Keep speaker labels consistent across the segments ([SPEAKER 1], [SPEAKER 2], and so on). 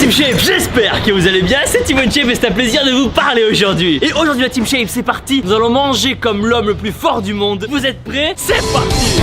[SPEAKER 1] Team Shape, j'espère que vous allez bien. C'est Timon Shape et c'est un plaisir de vous parler aujourd'hui. Et aujourd'hui la Team Shape, c'est parti. Nous allons manger comme l'homme le plus fort du monde. Vous êtes prêts? C'est parti.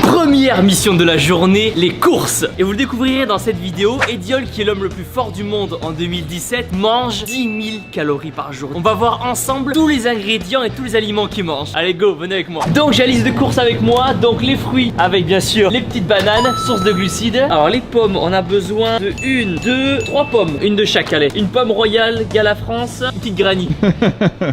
[SPEAKER 1] Première mission de la journée, les courses. Et vous le découvrirez dans cette vidéo. Ediol, qui est l'homme le plus fort du monde en 2017, mange 10 000 calories par jour. On va voir ensemble tous les ingrédients et tous les aliments qu'il mange. Allez go, venez avec moi. Donc j'ai la liste de courses avec moi. Donc les fruits avec bien sûr les petites bananes, source de glucides. Alors les pommes, on a besoin de 1, 2, 3 pommes. Une de chaque, allez. Une pomme royale, Gala France, une petite granny.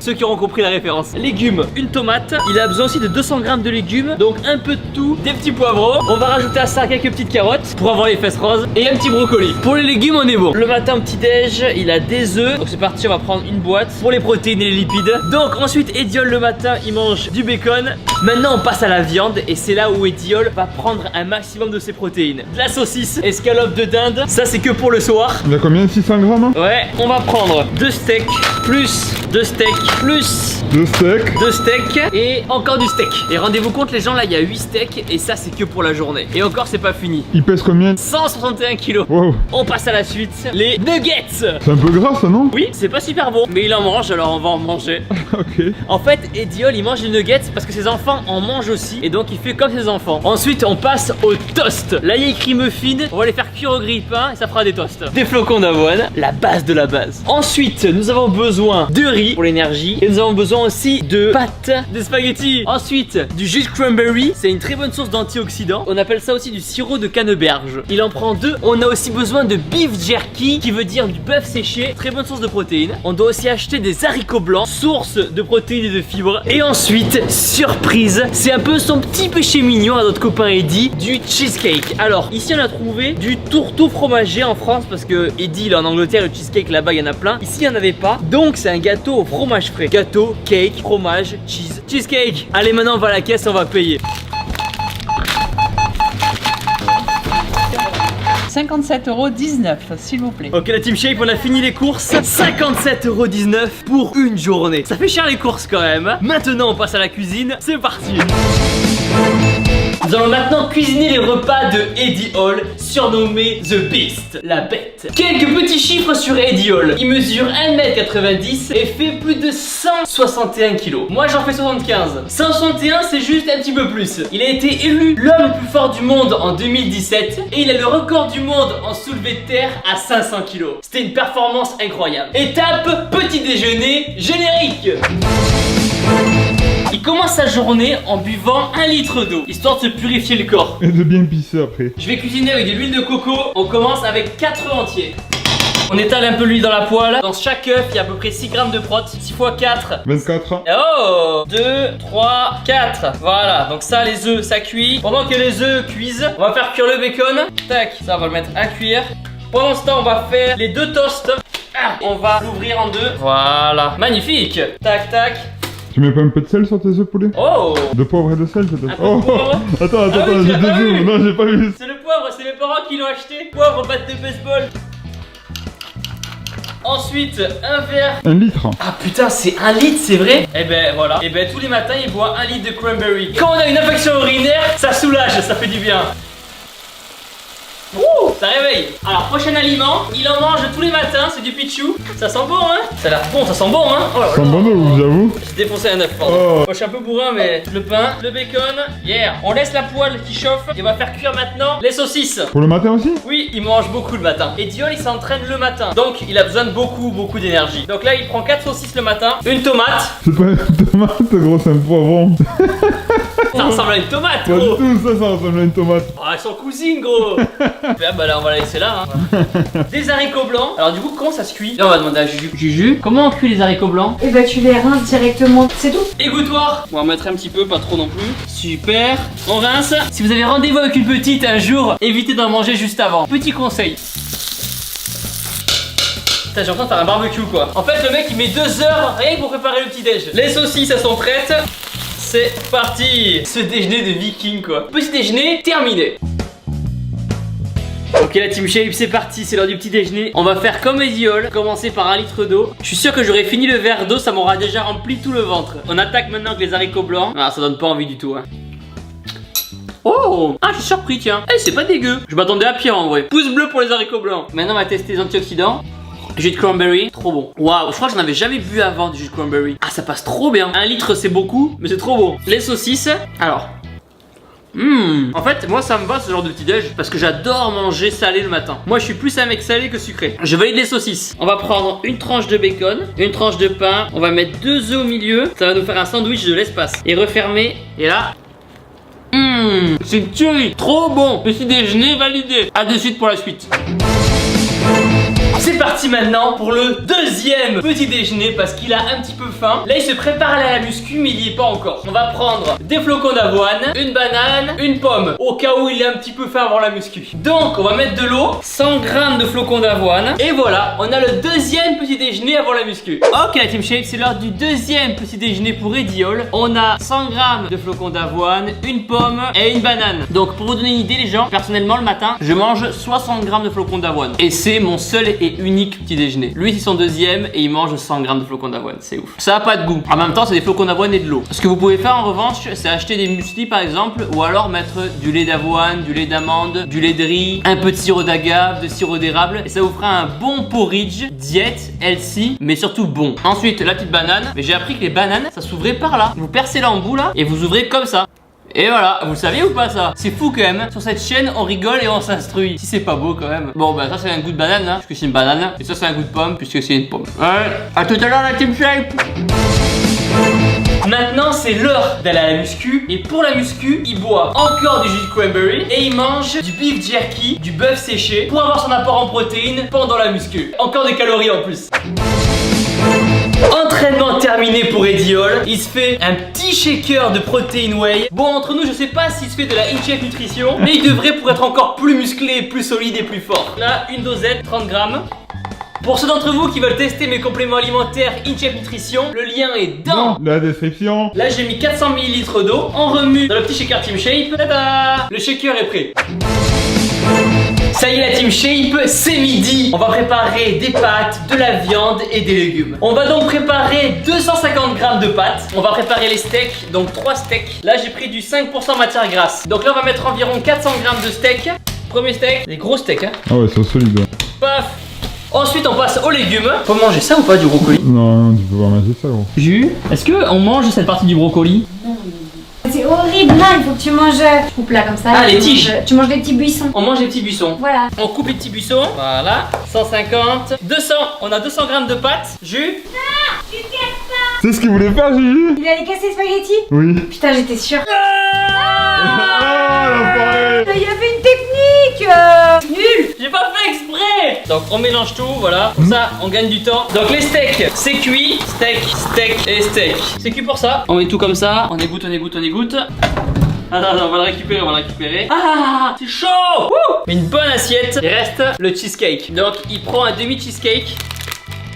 [SPEAKER 1] Ceux qui auront compris la référence. Légumes, une tomate. Il a besoin aussi de 200 grammes de légumes. Donc un peu de tout, des petits poivrons. On va rajouter à ça quelques petites carottes pour avoir les fesses roses et un petit brocoli. Pour les légumes, on est bon. Le matin, petit déj, il a des œufs. Donc c'est parti, on va prendre une boîte pour les protéines et les lipides. Donc ensuite, Ediol le matin, il mange du bacon. Maintenant, on passe à la viande et c'est là où Ediol va prendre un maximum de ses protéines. De la saucisse, escalope de dinde, ça c'est que pour le soir.
[SPEAKER 2] Il a combien? 600 grammes hein?
[SPEAKER 1] Ouais, on va prendre 2 steaks, plus 2 steaks, plus
[SPEAKER 2] 2 steaks.
[SPEAKER 1] 2 steaks et encore du steak. Et rendez-vous compte les gens, là il y a 8 steaks et ça c'est que pour la journée. Et encore c'est pas fini.
[SPEAKER 2] Il pèse combien?
[SPEAKER 1] 161 kilos.
[SPEAKER 2] Wow.
[SPEAKER 1] On passe à la suite, les nuggets.
[SPEAKER 2] C'est un peu gras ça non?
[SPEAKER 1] Oui, c'est pas super bon, mais il en mange alors on va en manger.
[SPEAKER 2] Ok.
[SPEAKER 1] En fait, Ediol il mange les nuggets parce que ses enfants en mangent aussi et donc il fait comme ses enfants. Ensuite on passe au toast. Là il y a écrit muffins, on va les faire cuire au grille-pain et ça fera des toasts. Des flocons d'avoine, la base de la base. Ensuite nous avons besoin de riz pour l'énergie et nous avons besoin aussi de pâtes, des spaghettis. Ensuite du jus de cranberry, c'est une très bonne source d'antioxydants. On appelle ça aussi du sirop de canneberge. Il en prend 2. On a aussi besoin de beef jerky qui veut dire du bœuf séché, très bonne source de protéines. On doit aussi acheter des haricots blancs, source de protéines et de fibres. Et ensuite, surprise, c'est un peu son petit péché mignon à notre copain Eddie, du cheesecake. Alors ici on a trouvé du tourteau fromager en France parce que Eddie il est en Angleterre, le cheesecake là-bas il y en a plein. Ici il n'y en avait pas. Donc c'est un gâteau au fromage frais. Gâteau, cake, fromage, cheese, cheesecake. Allez maintenant on va à la caisse, on va payer.
[SPEAKER 3] 57,19 € s'il vous plaît.
[SPEAKER 1] Ok la Team Shape, on a fini les courses. 57,19 € pour une journée. Ça fait cher les courses quand même. Maintenant on passe à la cuisine. C'est parti. Nous allons maintenant cuisiner les repas de Ediol, surnommé The Beast, la bête. Quelques petits chiffres sur Ediol. Il mesure 1,90 m et fait plus de 161 kg. Moi j'en fais 75. 161 c'est juste un petit peu plus. Il a été élu l'homme le plus fort du monde en 2017 et il a le record du monde en soulevé de terre à 500 kg. C'était une performance incroyable. Étape petit déjeuner générique. Il commence sa journée en buvant 1 litre d'eau, histoire de se purifier le corps.
[SPEAKER 2] Et de bien pisser après.
[SPEAKER 1] Je vais cuisiner avec de l'huile de coco. On commence avec 4 œufs entiers. On étale un peu l'huile dans la poêle. Dans chaque œuf, il y a à peu près 6 grammes de prot. 6 x 4.
[SPEAKER 2] 24.
[SPEAKER 1] Oh 2, 3, 4. Voilà, donc ça, les œufs, ça cuit. Pendant que les œufs cuisent, on va faire cuire le bacon. Tac, ça, on va le mettre à cuire. Pendant ce temps, on va faire les 2 toasts. On va l'ouvrir en 2. Voilà, magnifique. Tac, tac.
[SPEAKER 2] Tu mets pas un peu de sel sur tes œufs poulet?
[SPEAKER 1] Oh
[SPEAKER 2] De poivre et de sel peut-être?
[SPEAKER 1] Un peu de poivre.
[SPEAKER 2] Attends,
[SPEAKER 1] Ah oui, tu
[SPEAKER 2] j'ai
[SPEAKER 1] l'as
[SPEAKER 2] deux
[SPEAKER 1] pas vu.
[SPEAKER 2] œufs, non j'ai pas vu.
[SPEAKER 1] C'est le poivre, c'est mes parents qui l'ont acheté. Poivre, batte de baseball. Ensuite, un verre.
[SPEAKER 2] 1 litre.
[SPEAKER 1] Ah putain, c'est 1 litre, c'est vrai? Eh ben voilà. Eh ben tous les matins, il boit 1 litre de cranberry. Quand on a une infection urinaire, ça soulage, ça fait du bien. Ouh, ça réveille. Alors prochain aliment, il en mange tous les matins, c'est du pichou. Ça sent bon hein? Ça a l'air bon, ça sent bon hein? Oh là là.
[SPEAKER 2] Sans bon eau, j'avoue.
[SPEAKER 1] J'ai défoncé un œuf, pardon.
[SPEAKER 2] Oh.
[SPEAKER 1] Moi, je suis un peu bourrin, mais le pain, le bacon, yeah. On laisse la poêle qui chauffe et on va faire cuire maintenant les saucisses.
[SPEAKER 2] Pour le matin aussi?
[SPEAKER 1] Oui, il mange beaucoup le matin. Et Ediol, il s'entraîne le matin. Donc, il a besoin de beaucoup d'énergie. Donc là, il prend 4 saucisses le matin, une tomate.
[SPEAKER 2] C'est pas une tomate gros, c'est un poivron.
[SPEAKER 1] Ça ressemble à une tomate,
[SPEAKER 2] Pas du
[SPEAKER 1] gros.
[SPEAKER 2] tout, ça ressemble à une tomate.
[SPEAKER 1] Ah, elles sont cousines, gros. Ah, bah là, on va la laisser là. Hein. Des haricots blancs. Alors, du coup, comment ça se cuit? Là, on va demander à Juju. Juju, comment on cuit les haricots blancs?
[SPEAKER 3] Et bah tu les rinces directement, c'est tout.
[SPEAKER 1] Égouttoir. On va en mettre un petit peu, pas trop non plus. Super. On rince. Si vous avez rendez-vous avec une petite un jour, évitez d'en manger juste avant. Petit conseil. Putain, j'ai l'impression de faire un barbecue quoi. En fait, le mec il met 2 heures rien que pour préparer le petit déj. Les saucisses elles sont prêtes. C'est parti. Ce déjeuner de viking quoi. Petit déjeuner terminé. Ok Ok la team shape, c'est parti, c'est l'heure du petit déjeuner. On va faire comme Ediol, commencer par 1 litre d'eau. Je suis sûr que j'aurai fini le verre d'eau, ça m'aura déjà rempli tout le ventre. On attaque maintenant avec les haricots blancs. Ah, ça donne pas envie du tout, hein. Oh! Ah, je suis surpris, tiens. Eh, c'est pas dégueu. Je m'attendais à pire en vrai. Pouce bleu pour les haricots blancs. Maintenant, on va tester les antioxydants. Jus de cranberry, trop bon. Waouh, je crois que j'en avais jamais bu avant du jus de cranberry. Ah, ça passe trop bien. 1 litre, c'est beaucoup, mais c'est trop bon. Les saucisses, alors. En fait, moi ça me va ce genre de petit déj parce que j'adore manger salé le matin. Moi je suis plus un mec salé que sucré. Je valide les saucisses. On va prendre une tranche de bacon, une tranche de pain. On va mettre 2 œufs au milieu. Ça va nous faire un sandwich de l'espace. Et refermer. Et là. C'est une tuerie. Trop bon. Petit déjeuner validé. A de suite pour la suite. C'est parti maintenant pour le deuxième petit déjeuner parce qu'il a un petit peu faim. Là il se prépare à aller à la muscu mais il y est pas encore. On va prendre des flocons d'avoine, une banane, une pomme au cas où il est un petit peu faim avant la muscu. Donc on va mettre de l'eau, 100 g de flocons d'avoine et voilà, on a le deuxième petit déjeuner avant la muscu. Ok la team shape, c'est l'heure du deuxième petit déjeuner pour Ediol. On a 100 g de flocons d'avoine, une pomme et une banane. Donc pour vous donner une idée les gens, personnellement le matin je mange 60 g de flocons d'avoine et c'est mon seul et unique petit déjeuner. Lui c'est son deuxième et il mange 100 g de flocons d'avoine, c'est ouf. Ça a pas de goût. En même temps c'est des flocons d'avoine et de l'eau. Ce que vous pouvez faire en revanche c'est acheter des muesli par exemple ou alors mettre du lait d'avoine, du lait d'amande, du lait de riz, un peu de sirop d'agave, de sirop d'érable et ça vous fera un bon porridge, diète, healthy mais surtout bon. Ensuite la petite banane, mais j'ai appris que les bananes ça s'ouvrait par là. Vous percez l'embout là et vous ouvrez comme ça. Et voilà, vous le saviez ou pas ça? C'est fou quand même. Sur cette chaîne, on rigole et on s'instruit. Si c'est pas beau quand même. Bon, bah ça c'est un goût de banane, hein, puisque c'est une banane. Et ça c'est un goût de pomme, puisque c'est une pomme. Ouais, à tout à l'heure la team shape. Maintenant c'est l'heure d'aller à la muscu. Et pour la muscu, il boit encore du jus de cranberry. Et il mange du beef jerky, du bœuf séché, pour avoir son apport en protéines pendant la muscu. Encore des calories en plus. Entraînement terminé pour Ediol. Il se fait un petit shaker de protéine whey. Bon, entre nous, je sais pas s'il se fait de la InShape Nutrition, mais il devrait pour être encore plus musclé, plus solide et plus fort. Là, une dosette, 30 grammes. Pour ceux d'entre vous qui veulent tester mes compléments alimentaires InShape Nutrition, le lien est dans
[SPEAKER 2] la description.
[SPEAKER 1] Là, j'ai mis 400 ml d'eau. On remue dans le petit shaker Team Shape. Tada! Le shaker est prêt. Ça y est la team shape, c'est midi. On va préparer des pâtes, de la viande et des légumes. On va donc préparer 250 g de pâtes. On va préparer les steaks, donc 3 steaks. Là j'ai pris du 5% matière grasse. Donc là on va mettre environ 400 g de steak. Premier steak, des gros steaks hein.
[SPEAKER 2] Ah ouais, c'est solide.
[SPEAKER 1] Paf. Ensuite on passe aux légumes. Faut manger ça ou pas du brocoli?
[SPEAKER 2] Non, tu peux pas manger ça gros.
[SPEAKER 1] Jus, est-ce qu'on mange cette partie du brocoli?
[SPEAKER 3] C'est horrible, non, il faut que tu manges. Tu coupes là comme ça.
[SPEAKER 1] Ah, les tiges.
[SPEAKER 3] Tu manges des petits buissons.
[SPEAKER 1] On mange les petits buissons.
[SPEAKER 3] Voilà.
[SPEAKER 1] On coupe les petits buissons. Voilà. 150. 200. On a 200 g de pâtes. Jus.
[SPEAKER 2] C'est ce qu'il voulait faire, Gigi?
[SPEAKER 3] Il allait casser les spaghettis?
[SPEAKER 2] Oui.
[SPEAKER 3] Putain, j'étais sûre.
[SPEAKER 2] Ah, l'enfoiré!
[SPEAKER 3] Il y avait une technique nulle.
[SPEAKER 1] J'ai pas fait exprès. Donc on mélange tout, voilà. Comme ça, on gagne du temps. Donc les steaks, c'est cuit. Steak, steak et steak. C'est cuit pour ça. On met tout comme ça. On égoutte, on égoutte, on égoutte. Attends, on va le récupérer, on va le récupérer. Ah, c'est chaud. Wouh. Une bonne assiette. Il reste le cheesecake. Donc il prend un demi cheesecake.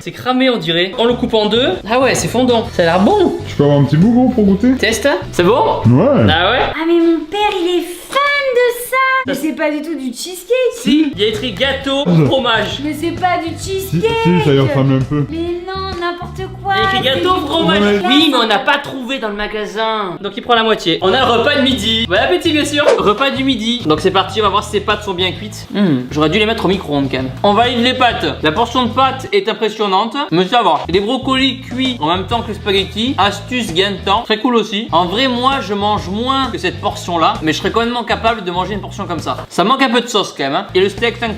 [SPEAKER 1] C'est cramé on dirait. On le coupe en deux. Ah ouais, c'est fondant. Ça a l'air bon.
[SPEAKER 2] Je peux avoir un petit bout gros pour goûter?
[SPEAKER 1] Teste. C'est bon?
[SPEAKER 2] Ouais.
[SPEAKER 1] Ah ouais?
[SPEAKER 3] Ah mais mon père il est fan de ça. Mais c'est pas du tout du cheesecake.
[SPEAKER 1] Si, il y a écrit gâteau fromage.
[SPEAKER 3] Mais c'est pas du
[SPEAKER 2] Si,
[SPEAKER 3] cheesecake.
[SPEAKER 2] si, ça y ressemble un peu.
[SPEAKER 3] Mais non, n'importe quoi.
[SPEAKER 1] Il y a écrit gâteau
[SPEAKER 3] c'est
[SPEAKER 1] fromage.
[SPEAKER 2] Ouais.
[SPEAKER 1] Oui, mais on n'a pas trouvé dans le magasin. Donc il prend la moitié. On a le repas de midi. Bon appétit bien sûr. Repas du midi. Donc c'est parti, on va voir si ces pâtes sont bien cuites. J'aurais dû les mettre au micro-ondes quand même. On valide les pâtes. La portion de pâtes est impressionnante, mais ça va. Les brocolis cuits en même temps que les spaghettis. Astuce gain de temps. Très cool aussi. En vrai, moi je mange moins que cette portion là, mais je serais quand même capable de manger une portion comme ça. Ça manque un peu de sauce quand même hein. Et le steak 5%.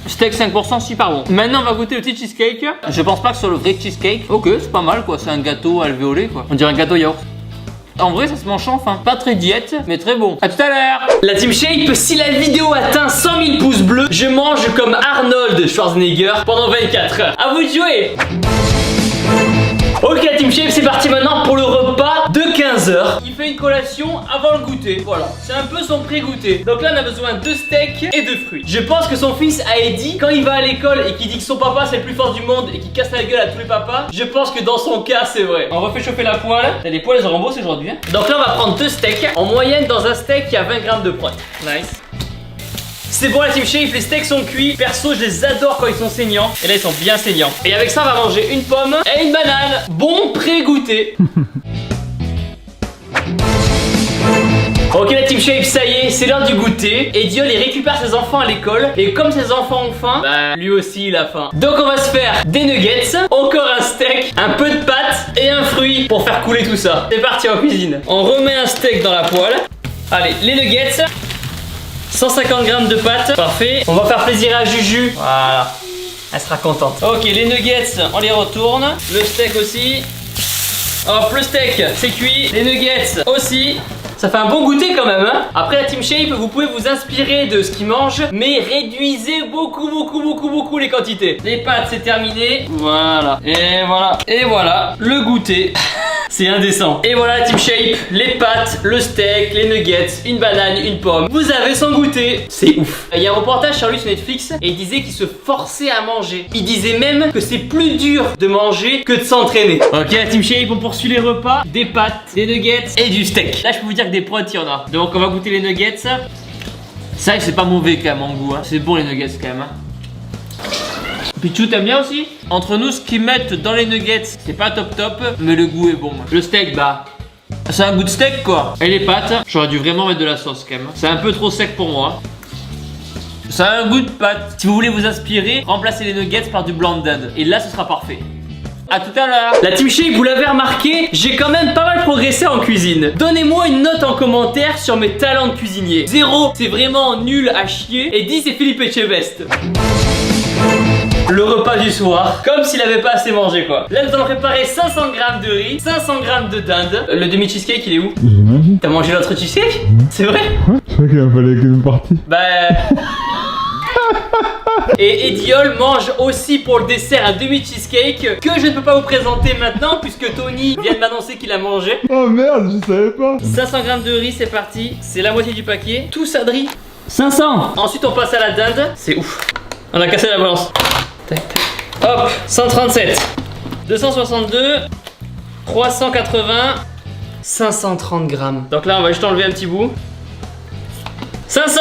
[SPEAKER 1] Steak 5% super bon. Maintenant on va goûter le petit cheesecake. Je pense pas que ce soit le vrai cheesecake. Ok, c'est pas mal quoi, c'est un gâteau alvéolé quoi. On dirait un gâteau yaourt. En vrai ça se mange enfin. Pas très diète mais très bon. A tout à l'heure. La team shape, si la vidéo atteint 100 000 pouces bleus, je mange comme Arnold Schwarzenegger pendant 24 heures. À vous de jouer. Ok la team shape, c'est parti maintenant pour le repas de 15h. Il fait une collation avant le goûter. Voilà, c'est un peu son pré-goûter. Donc là on a besoin de steak et de fruits. Je pense que son fils a Eddie, quand il va à l'école et qu'il dit que son papa c'est le plus fort du monde et qu'il casse la gueule à tous les papas, je pense que dans son cas c'est vrai. On refait chauffer la poêle. T'as des poêles Rambo aujourd'hui hein. Donc là on va prendre 2 steaks. En moyenne dans un steak il y a 20 g de prot. Nice. C'est bon la Team Shape, les steaks sont cuits. Perso, je les adore quand ils sont saignants. Et là, ils sont bien saignants. Et avec ça, on va manger une pomme et une banane. Bon pré-goûter. Ok la Team Shape, ça y est, c'est l'heure du goûter. Et Diol il récupère ses enfants à l'école. Et comme ses enfants ont faim, bah lui aussi il a faim. Donc on va se faire des nuggets, encore un steak, un peu de pâtes et un fruit pour faire couler tout ça. C'est parti en cuisine. On remet un steak dans la poêle. Allez, les nuggets, 150 grammes de pâtes, parfait. On va faire plaisir à Juju. Voilà, elle sera contente. Ok, les nuggets, on les retourne. Le steak aussi. Hop, le steak, c'est cuit. Les nuggets aussi. Ça fait un bon goûter quand même hein. Après la Team Shape, vous pouvez vous inspirer de ce qu'ils mangent, mais réduisez beaucoup les quantités. Les pâtes c'est terminé. Voilà. Et voilà. Et voilà. Le goûter. C'est indécent. Et voilà la Team Shape, les pâtes, le steak, les nuggets, une banane, une pomme. Vous avez son goûter. C'est ouf. Il y a un reportage sur lui sur Netflix et il disait qu'il se forçait à manger. Il disait même que c'est plus dur de manger que de s'entraîner. Ok la Team Shape, on poursuit les repas. Des pâtes, des nuggets et du steak. Là je peux vous dire que des protes il y en a. Donc on va goûter les nuggets. C'est vrai que c'est pas mauvais quand même en goût hein. C'est bon les nuggets quand même hein. Pichou t'aimes bien aussi? Entre nous ce qu'ils mettent dans les nuggets c'est pas top mais le goût est bon. Le steak bah c'est un goût de steak quoi. Et les pâtes j'aurais dû vraiment mettre de la sauce quand même. C'est un peu trop sec pour moi. Ça a un goût de pâte. Si vous voulez vous inspirer, remplacez les nuggets par du blanc de dinde. Et là ce sera parfait. A tout à l'heure. La Team Shape, vous l'avez remarqué, j'ai quand même pas mal progressé en cuisine. Donnez-moi une note en commentaire sur mes talents de cuisinier. 0, c'est vraiment nul à chier. Et 10, c'est Philippe Etchebest. Le repas du soir, comme s'il avait pas assez mangé quoi. Là nous allons préparer 500 grammes de riz, 500 grammes de dinde. Le demi cheesecake il est où?
[SPEAKER 2] J'imagine.
[SPEAKER 1] T'as mangé l'autre cheesecake? C'est vrai?
[SPEAKER 2] Ouais, c'est vrai qu'il en fallait qu'une partie.
[SPEAKER 1] Bah... Et Ediol mange aussi pour le dessert un demi-cheesecake que je ne peux pas vous présenter maintenant puisque Tony vient de m'annoncer qu'il a mangé.
[SPEAKER 2] Oh merde, je savais pas.
[SPEAKER 1] 500 grammes de riz, c'est parti. C'est la moitié du paquet. Tout ça de riz. 500. Ensuite, on passe à la dinde. C'est ouf. On a cassé la balance. Tac, tac. Hop, 137. 262. 380. 530 grammes. Donc là, on va juste enlever un petit bout. 500.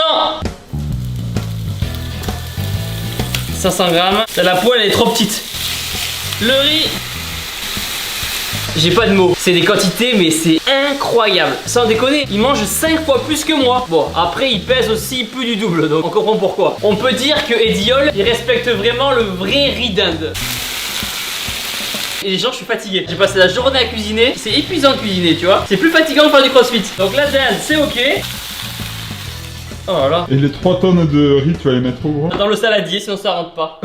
[SPEAKER 1] 500 grammes. La poêle elle est trop petite. Le riz. J'ai pas de mots. C'est des quantités mais c'est incroyable. Sans déconner, il mange 5 fois plus que moi. Bon, après il pèse aussi plus du double. Donc on comprend pourquoi. On peut dire que Ediol, il respecte vraiment le vrai riz d'Inde. Et genre je suis fatigué. J'ai passé la journée à cuisiner. C'est épuisant de cuisiner, tu vois. C'est plus fatigant de faire du crossfit. Donc la dinde, c'est ok. Oh là là.
[SPEAKER 2] Et les 3 tonnes de riz, tu vas les mettre au gros?
[SPEAKER 1] Dans le saladier, sinon ça rentre pas.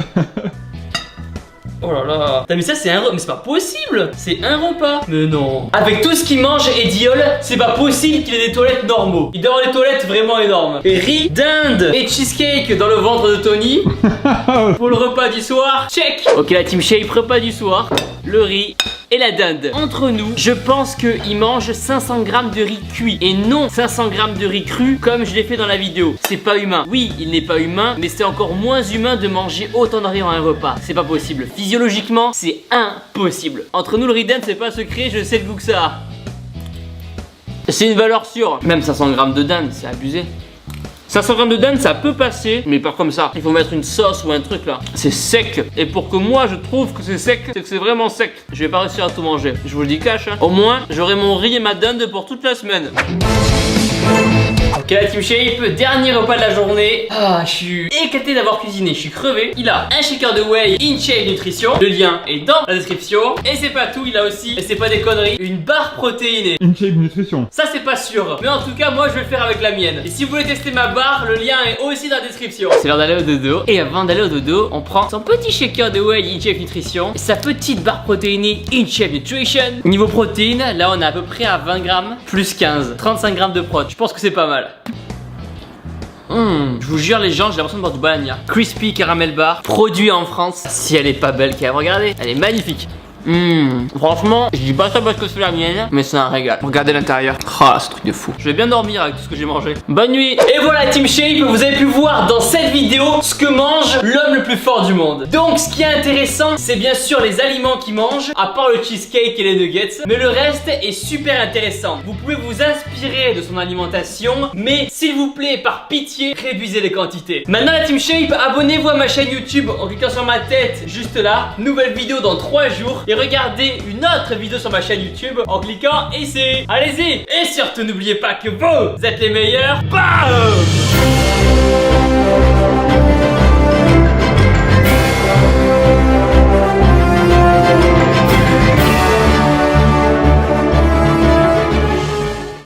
[SPEAKER 1] Oh là là. Putain, mais ça c'est un repas. Mais c'est pas possible. C'est un repas. Mais non. Avec tout ce qu'il mange Ediol, c'est pas possible qu'il ait des toilettes normaux. Il doit avoir des toilettes vraiment énormes. Et riz, dinde et cheesecake dans le ventre de Tony. Pour le repas du soir, check. Ok la Team Shape, repas du soir. Le riz et la dinde. Entre nous, je pense qu'il mange 500 grammes de riz cuit et non 500 grammes de riz cru comme je l'ai fait dans la vidéo. C'est pas humain. Oui, il n'est pas humain, mais c'est encore moins humain de manger autant de riz en un repas. C'est pas possible. Physiologiquement, c'est impossible. Entre nous, le riz dinde, c'est pas secret, je sais le goût que ça a. C'est une valeur sûre. Même 500 grammes de dinde, c'est abusé. 500 grammes de dinde ça peut passer, mais pas comme ça. Il faut mettre une sauce ou un truc là. C'est sec. Et pour que moi je trouve que c'est sec, c'est que c'est vraiment sec. Je vais pas réussir à tout manger. Je vous le dis cash hein. Au moins j'aurai mon riz et ma dinde pour toute la semaine. Ok la Team Shape, dernier repas de la journée. Ah, je suis éclaté d'avoir cuisiné, je suis crevé. Il a un shaker de whey InShape Nutrition. Le lien est dans la description. Et c'est pas tout, il a aussi, et c'est pas des conneries, une barre protéinée.
[SPEAKER 2] InShape Nutrition.
[SPEAKER 1] Ça c'est pas sûr, mais en tout cas moi je vais le faire avec la mienne. Et si vous voulez tester ma barre, le lien est aussi dans la description. C'est l'heure d'aller au dodo. Et avant d'aller au dodo, on prend son petit shaker de whey InShape Nutrition et sa petite barre protéinée InShape Nutrition. Niveau protéines, là on est à peu près à 20 grammes plus 15, 35 grammes de prot. Je pense que c'est pas mal. Je vous jure les gens, j'ai l'impression de boire du Balania. Crispy Caramel Bar, produit en France. Si elle est pas belle quand même, regardez, elle est magnifique. Franchement, je dis pas ça parce que c'est la mienne, mais c'est un régal. Regardez l'intérieur. Ah, ce truc de fou. Je vais bien dormir avec tout ce que j'ai mangé. Bonne nuit. Et voilà Team Shape, vous avez pu voir dans cette vidéo ce que mange l'homme le plus fort du monde. Donc ce qui est intéressant, c'est bien sûr les aliments qu'il mange, à part le cheesecake et les nuggets, mais le reste est super intéressant. Vous pouvez vous inspirer de son alimentation, mais s'il vous plaît, par pitié, réduisez les quantités. Maintenant la Team Shape, abonnez-vous à ma chaîne YouTube en cliquant sur ma tête juste là. Nouvelle vidéo dans 3 jours. Et regardez une autre vidéo sur ma chaîne YouTube en cliquant ici. Allez-y. Et surtout n'oubliez pas que vous êtes les meilleurs. Bam!